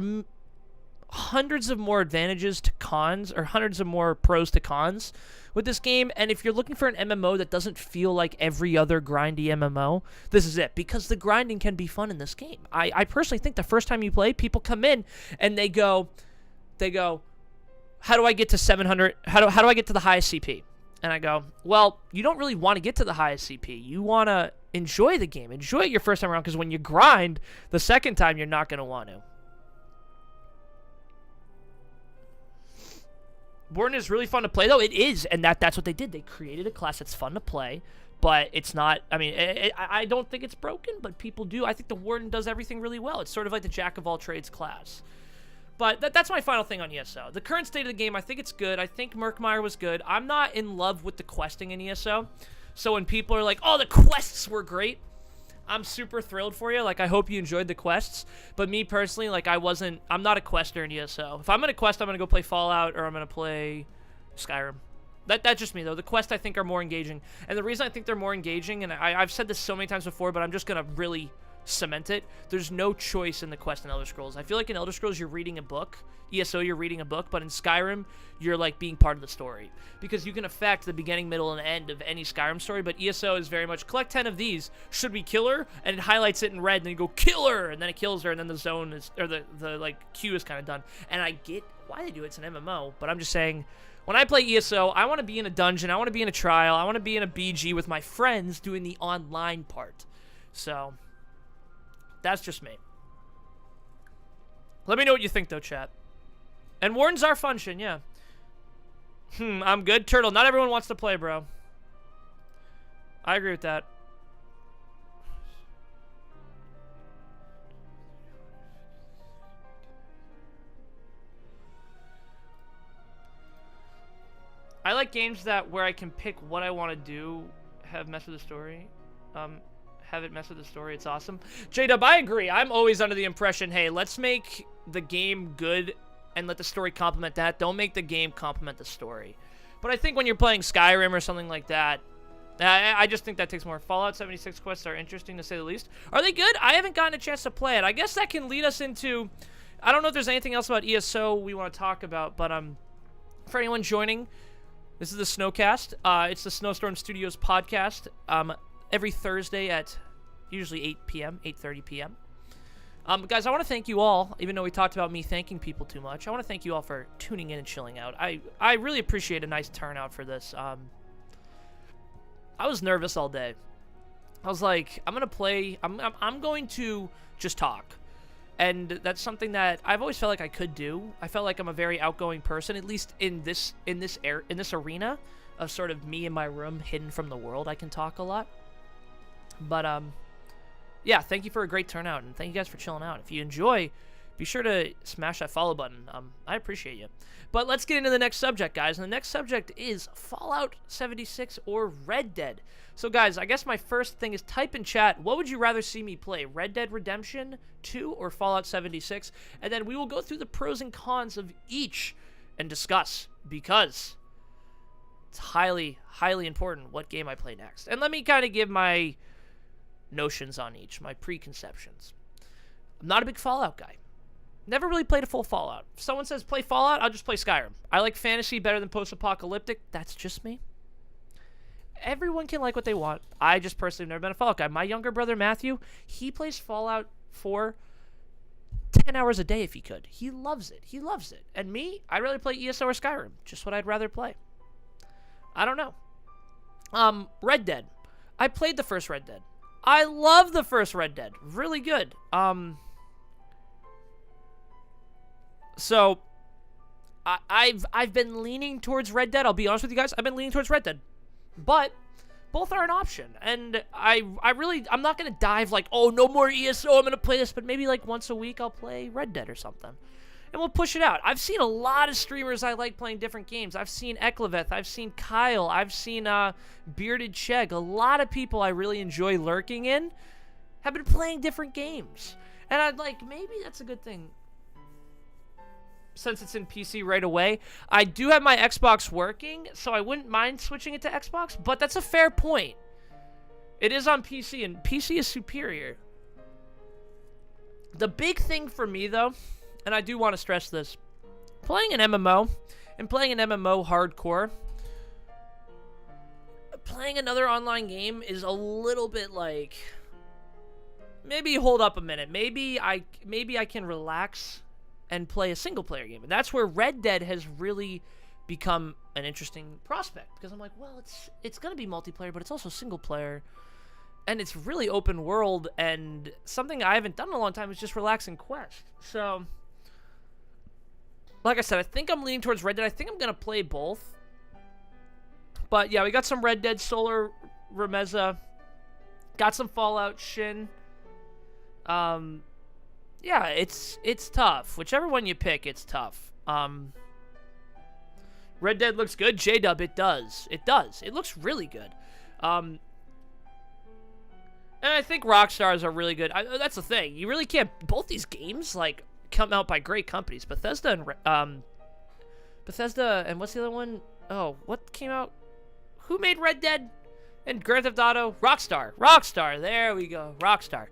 hundreds of more advantages to cons, or hundreds of more pros to cons with this game, and if you're looking for an MMO that doesn't feel like every other grindy MMO, this is it, because the grinding can be fun in this game. I personally think the first time you play, people come in and they go, how do I get to 700, how do I get to the highest CP? And I go, well, you don't really want to get to the highest CP. You want to enjoy the game. Enjoy it your first time around, because when you grind, the second time you're not going to want to. Warden is really fun to play, though. It is, and that's what they did. They created a class that's fun to play, but it's not... I mean, I don't think it's broken, but people do. I think the Warden does everything really well. It's sort of like the Jack-of-all-trades class. But that's my final thing on ESO. The current state of the game, I think it's good. I think Murkmire was good. I'm not in love with the questing in ESO. So when people are like, oh, the quests were great, I'm super thrilled for you. Like, I hope you enjoyed the quests. But me personally, like, I'm not a quester in ESO. If I'm going to quest, I'm going to go play Fallout, or I'm going to play Skyrim. That's just me, though. The quests, I think, are more engaging. And the reason I think they're more engaging, and I've said this so many times before, but I'm just going to really cement it, there's no choice in the quest in Elder Scrolls. I feel like in Elder Scrolls, you're reading a book. ESO, you're reading a book, but in Skyrim, you're like being part of the story, because you can affect the beginning, middle, and end of any Skyrim story. But ESO is very much collect 10 of these. Should we kill her? And it highlights it in red, and then you go kill her, and then it kills her, and then the zone is, or the like queue is kind of done. And I get why they do it. It's an MMO, but I'm just saying, when I play ESO, I want to be in a dungeon, I want to be in a trial, I want to be in a BG with my friends doing the online part. So that's just me. Let me know what you think, though, chat. And Wardens are fun, Shin, yeah. I'm good. Turtle, not everyone wants to play, bro. I agree with that. I like games where I can pick what I want to do, have mess with the story. Have it mess with the story. It's awesome. J-Dub, I agree. I'm always under the impression, hey, let's make the game good and let the story complement that. Don't make the game complement the story. But I think when you're playing Skyrim or something like that, I just think that takes more. Fallout 76 quests are interesting, to say the least. Are they good? I haven't gotten a chance to play it. I guess that can lead us into... I don't know if there's anything else about ESO we want to talk about, but for anyone joining, this is the Snowcast. It's the Snowstorm Studios podcast. Every Thursday at usually 8 p.m., 8:30 p.m. Guys, I want to thank you all, even though we talked about me thanking people too much. I want to thank you all for tuning in and chilling out. I really appreciate a nice turnout for this. I was nervous all day. I was like, I'm going to play, I'm going to just talk. And that's something that I've always felt like I could do. I felt like I'm a very outgoing person, at least in this arena of sort of me in my room, hidden from the world. I can talk a lot. But, yeah, thank you for a great turnout, and thank you guys for chilling out. If you enjoy, be sure to smash that follow button. I appreciate you. But let's get into the next subject, guys. And the next subject is Fallout 76 or Red Dead. So, guys, I guess my first thing is type in chat, what would you rather see me play, Red Dead Redemption 2 or Fallout 76? And then we will go through the pros and cons of each and discuss, because it's highly, highly important what game I play next. And let me kind of give my notions on each, my preconceptions. I'm not a big Fallout guy. Never really played a full Fallout. If someone says play Fallout, I'll just play Skyrim. I like fantasy better than post-apocalyptic. That's just me. Everyone can like what they want. I just personally have never been a Fallout guy. My younger brother, Matthew, he plays Fallout 4 10 hours a day if he could. He loves it. He loves it. And me, I'd rather play ESO or Skyrim. Just what I'd rather play. I don't know. Red Dead. I played the first Red Dead. I love the first Red Dead. Really good. So I've been leaning towards Red Dead. I'll be honest with you guys. I've been leaning towards Red Dead. But both are an option. And I'm not going to dive like, oh, no more ESO, I'm going to play this. But maybe like once a week I'll play Red Dead or something. And we'll push it out. I've seen a lot of streamers I like playing different games. I've seen Ekleveth. I've seen Kyle. I've seen Bearded Chegg. A lot of people I really enjoy lurking in have been playing different games. And I'd like, maybe that's a good thing. Since it's in PC right away. I do have my Xbox working, so I wouldn't mind switching it to Xbox, but that's a fair point. It is on PC, and PC is superior. The big thing for me, though, and I do want to stress this, playing an MMO, and playing an MMO hardcore, playing another online game is a little bit like, maybe hold up a minute, maybe I can relax and play a single-player game. And that's where Red Dead has really become an interesting prospect. Because I'm like, well, it's going to be multiplayer, but it's also single-player. And it's really open world. And something I haven't done in a long time is just relax and quest. So, like I said, I think I'm leaning towards Red Dead. I think I'm going to play both. But, yeah, we got some Red Dead, Solar, Remeza. Got some Fallout, Shin. Yeah, it's tough. Whichever one you pick, it's tough. Red Dead looks good. J-Dub, it does. It does. It looks really good. And I think Rockstar are really good. That's the thing. You really can't... Both these games, like, come out by great companies. Bethesda and what's the other one? Oh, what came out? Who made Red Dead and Grand Theft Auto? Rockstar. Rockstar. There we go. Rockstar.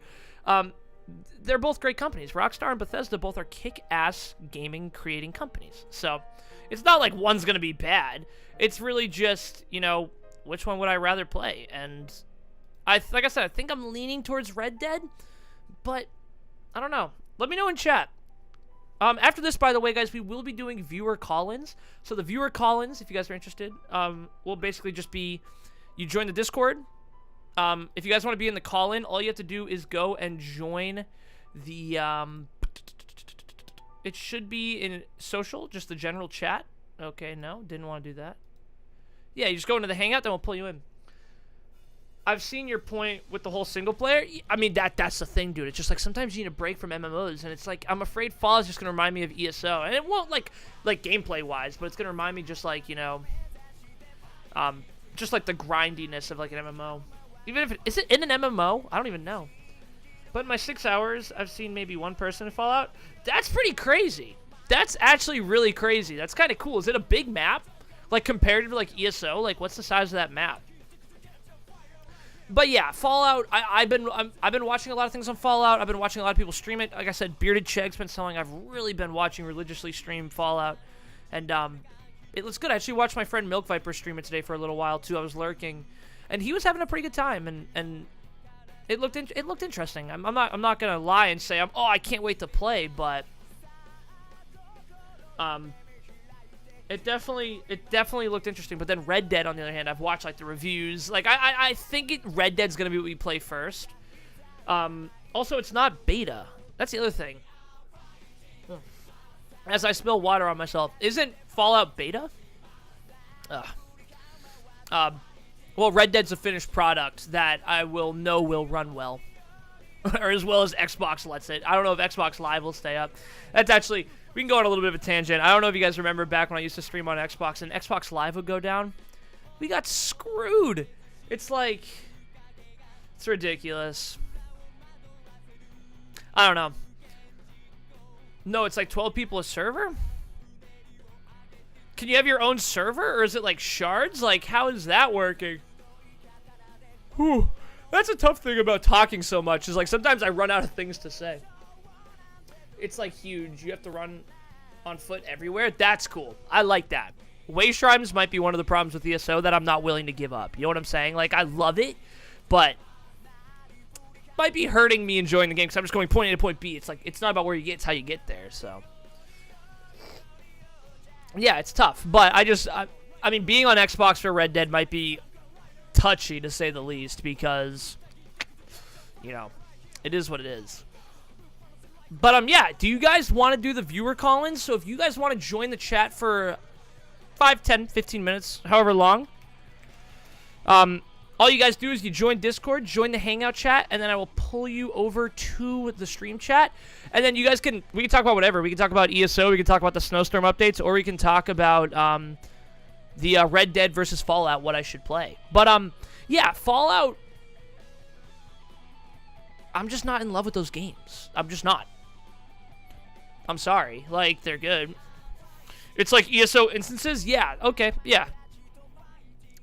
They're both great companies. Rockstar and Bethesda both are kick-ass gaming creating companies. So, it's not like one's going to be bad. It's really just, you know, which one would I rather play? And, like I said, I think I'm leaning towards Red Dead, but I don't know. Let me know in chat. After this, by the way, guys, we will be doing viewer call-ins. So, the viewer call-ins, if you guys are interested, will basically just be, you join the Discord. If you guys want to be in the call-in, all you have to do is go and join the, it should be in social, just the general chat. Okay, no, didn't want to do that. Yeah, you just go into the Hangout, then we'll pull you in. I've seen your point with the whole single player. I mean, that's the thing, dude. It's just like sometimes you need a break from MMOs, and it's like, I'm afraid Fall is just going to remind me of ESO. And it won't, like gameplay-wise, but it's going to remind me just like, you know, just like the grindiness of like an MMO. Even if is it in an MMO? I don't even know. But in my 6 hours, I've seen maybe one person in Fallout. That's pretty crazy. That's actually really crazy. That's kind of cool. Is it a big map? Like compared to like ESO? Like what's the size of that map? But yeah, Fallout. I've been watching a lot of things on Fallout. I've been watching a lot of people stream it. Like I said, Bearded Chegg's been selling. I've really been watching religiously stream Fallout, and it looks good. I actually watched my friend Milk Viper stream it today for a little while too. I was lurking. And he was having a pretty good time, and it looked interesting. I'm not gonna lie and say I can't wait to play, but it definitely looked interesting. But then Red Dead, on the other hand, I've watched like the reviews. Like I think Red Dead's gonna be what we play first. Also, it's not beta. That's the other thing. As I spill water on myself, isn't Fallout beta? Well, Red Dead's a finished product that I will run well. Or as well as Xbox lets it. I don't know if Xbox Live will stay up. That's actually, we can go on a little bit of a tangent. I don't know if you guys remember back when I used to stream on Xbox and Xbox Live would go down. We got screwed. It's like, it's ridiculous. I don't know. No, it's like 12 people a server? Can you have your own server, or is it like shards? Like, how is that working? Whew. That's a tough thing about talking so much, is like sometimes I run out of things to say. It's like huge. You have to run on foot everywhere. That's cool. I like that. Way shrines might be one of the problems with ESO that I'm not willing to give up. You know what I'm saying? Like, I love it, but might be hurting me enjoying the game because I'm just going point A to point B. It's like it's not about where you get, it's how you get there. So yeah, it's tough. But I mean, being on Xbox for Red Dead might be touchy to say the least because, you know, it is what it is. But yeah, do you guys want to do the viewer call-ins? So if you guys want to join the chat for 5, 10, 15 minutes, however long, all you guys do is you join Discord, join the Hangout chat, and then I will pull you over to the stream chat. And then you guys we can talk about whatever. We can talk about ESO, we can talk about the Snowstorm updates, or we can talk about the Red Dead versus Fallout, what I should play. But yeah, Fallout, I'm just not in love with those games. I'm just not. I'm sorry. Like, they're good. It's like ESO instances? Yeah, okay, yeah.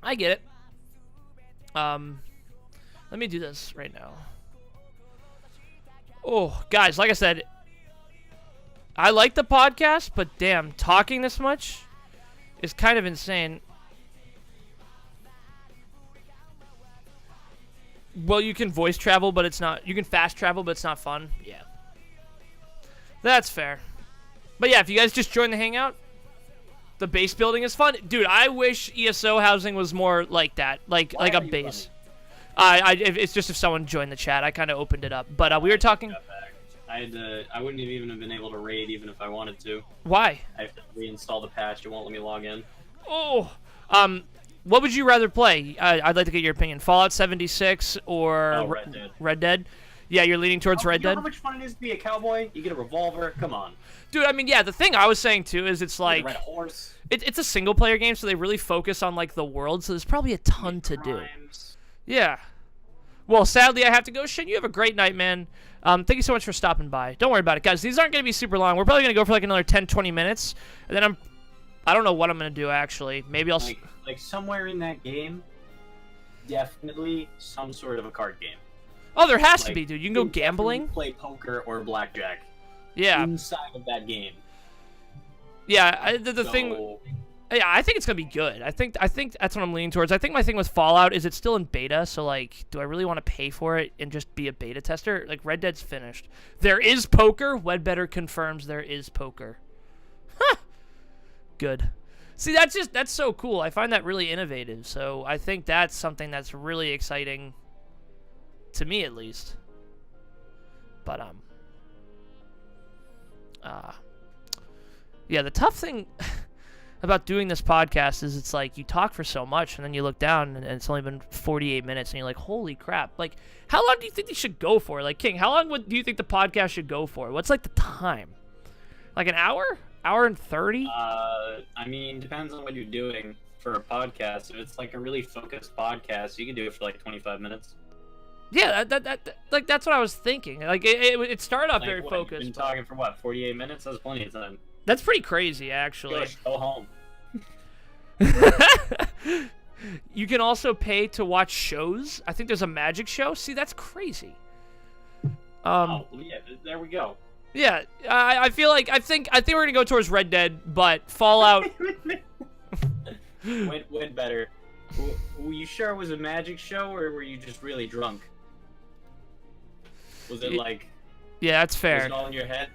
I get it. Let me do this right now. Oh, guys, like I said, I like the podcast, but damn, talking this much is kind of insane. Well, you can voice travel, but it's not. You can fast travel, but it's not fun. Yeah. That's fair. But yeah, if you guys just join the Hangout, the base building is fun. Dude, I wish ESO housing was more like that. Like a base. It's just if someone joined the chat, I kind of opened it up. But we were talking. I wouldn't have even been able to raid even if I wanted to. Why? I have to reinstall the patch. It won't let me log in. Oh. What would you rather play? I'd like to get your opinion. Fallout 76 or Red Dead. Red Dead? Yeah, you're leaning towards Red You know Dead? how much fun it is to be a cowboy? You get a revolver. Come on. Dude, I mean, yeah, the thing I was saying, too, is it's like... Ride a horse. It's a single-player game, so they really focus on, like, the world, so there's probably a ton to do. Yeah. Well, sadly, I have to go. Shin, you have a great night, man. Thank you so much for stopping by. Don't worry about it, guys. These aren't going to be super long. We're probably going to go for, like, another 10, 20 minutes, and then I don't know what I'm going to do, actually. Maybe I'll... Like, somewhere in that game, definitely some sort of a card game. Oh, there has to be, dude. You can go gambling. Play poker or blackjack. Yeah. Inside of that game. Yeah, the thing... Yeah, I think it's gonna be good. I think that's what I'm leaning towards. I think my thing with Fallout is it's still in beta, so like, do I really want to pay for it and just be a beta tester? Like, Red Dead's finished. There is poker. Wedbetter confirms there is poker. Huh. Good. See, that's so cool. I find that really innovative. So I think that's something that's really exciting to me, at least. But yeah, the tough thing about doing this podcast is it's like you talk for so much and then you look down and it's only been 48 minutes and you're like, holy crap. Like, how long do you think they should go for? Like, King, how long do you think the podcast should go for? What's like the time? Like an hour? Hour and 30? I mean, depends on what you're doing for a podcast. If it's like a really focused podcast, you can do it for like 25 minutes. Yeah, like that's what I was thinking. Like it started off very focused. You've been talking for what, 48 minutes? That's plenty of time. That's pretty crazy, actually. Gosh, go home. You can also pay to watch shows. I think there's a magic show. See, that's crazy. Oh, yeah, there we go. Yeah, I think we're gonna go towards Red Dead, but Fallout. went better. Were you sure it was a magic show, or were you just really drunk? Was it like? Yeah, that's fair. Was it all in your head?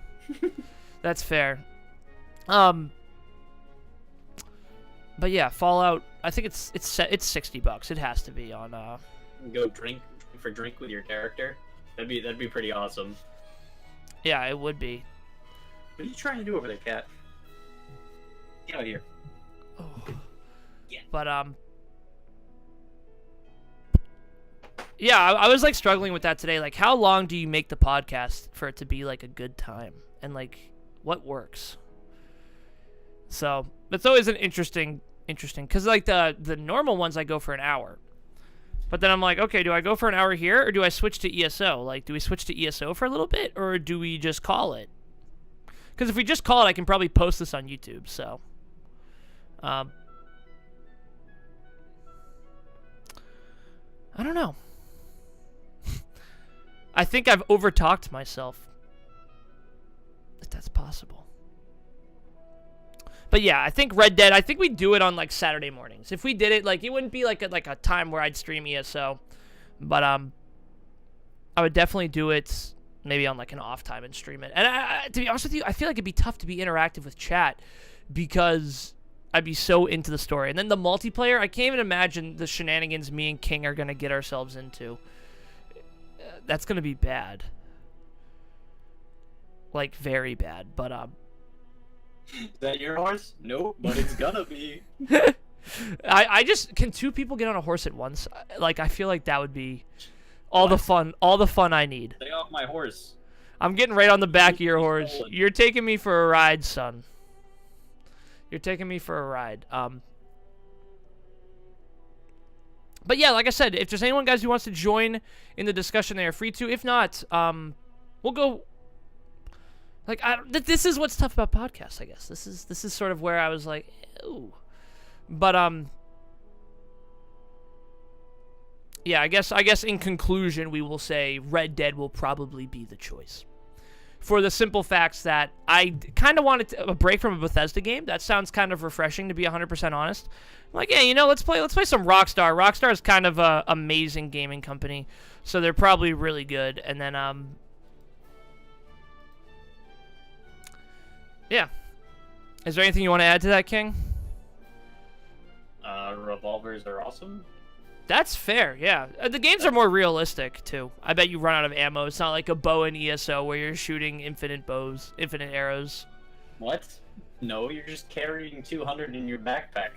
That's fair. But yeah, Fallout. I think it's $60. It has to be on. Go drink with your character. That'd be pretty awesome. Yeah, it would be. What are you trying to do over there, cat? Get out of here. Oh. Yeah. But yeah, I was like struggling with that today. Like, how long do you make the podcast for it to be like a good time, and like what works? So it's always an interesting, because like the normal ones I go for an hour, but then I'm like, okay, do I go for an hour here or do I switch to ESO? Like, do we switch to ESO for a little bit or do we just call it? Because if we just call it, I can probably post this on YouTube. So, I don't know. I think I've overtalked myself. If that's possible. But yeah, I think Red Dead, I think we'd do it on like Saturday mornings. If we did it, like, it wouldn't be like a time where I'd stream ESO. But I'm I would definitely do it maybe on like an off time and stream it. And to be honest with you, I feel like it'd be tough to be interactive with chat because I'd be so into the story. And then the multiplayer, I can't even imagine the shenanigans me and King are going to get ourselves into. That's going to be bad. Like, very bad. But, Is that your horse? Nope, but it's gonna be. I just, can two people get on a horse at once? Like, I feel like that would be all the fun I need. Stay off my horse. I'm getting right on the back of your horse. You're taking me for a ride, son. You're taking me for a ride. But yeah, like I said, if there's anyone, guys, who wants to join in the discussion, they are free to. If not, we'll go. Like, this is what's tough about podcasts, I guess. This is sort of where I was like, ew. But yeah, I guess in conclusion, we will say Red Dead will probably be the choice. For the simple facts that I kind of wanted a break from a Bethesda game. That sounds kind of refreshing, to be 100% honest. I'm like, yeah, you know, let's play some Rockstar. Rockstar is kind of a amazing gaming company, so they're probably really good. And then yeah. Is there anything you want to add to that, King? Revolvers are awesome. That's fair, yeah. The games are more realistic, too. I bet you run out of ammo. It's not like a bow in ESO where you're shooting infinite bows, infinite arrows. What? No, you're just carrying 200 in your backpack.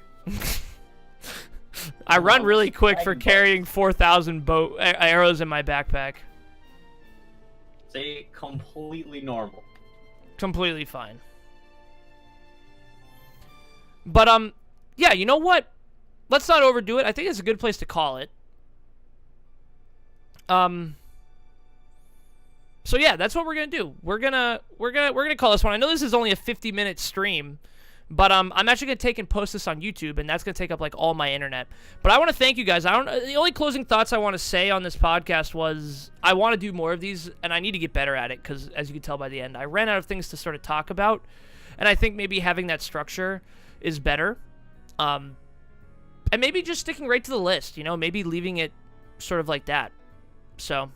I run really quick for carrying 4,000 arrows in my backpack. Say completely normal. Completely fine. But, yeah, you know what? Let's not overdo it. I think it's a good place to call it. So yeah, that's what we're gonna do. We're gonna call this one. I know this is only a 50-minute stream, but I'm actually gonna take and post this on YouTube, and that's gonna take up like all my internet. But I want to thank you guys. The only closing thoughts I want to say on this podcast was I want to do more of these, and I need to get better at it because, as you can tell by the end, I ran out of things to sort of talk about, and I think maybe having that structure is better. And maybe just sticking right to the list, you know, maybe leaving it sort of like that. So,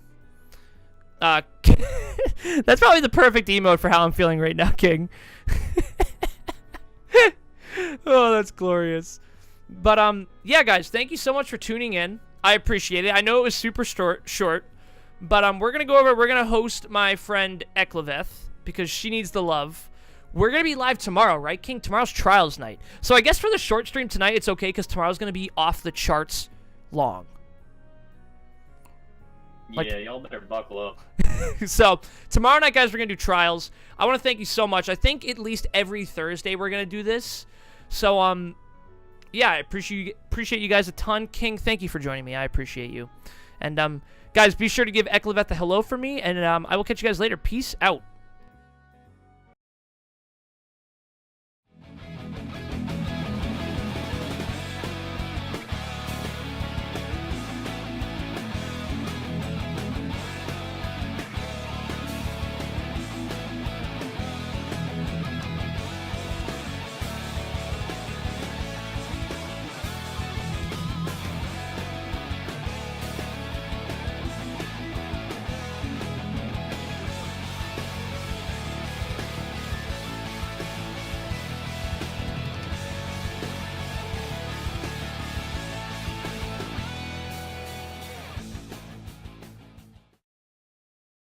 that's probably the perfect emote for how I'm feeling right now, King. Oh, that's glorious. But, yeah, guys, thank you so much for tuning in. I appreciate it. I know it was super short, but, we're going to host my friend Ekleveth because she needs the love. We're going to be live tomorrow, right, King? Tomorrow's Trials night. So I guess for the short stream tonight, it's okay because tomorrow's going to be off the charts long. Yeah, y'all better buckle up. So tomorrow night, guys, we're going to do Trials. I want to thank you so much. I think at least every Thursday we're going to do this. So, yeah, I appreciate you guys a ton. King, thank you for joining me. I appreciate you. And, guys, be sure to give Ekleveth a hello for me, and I will catch you guys later. Peace out.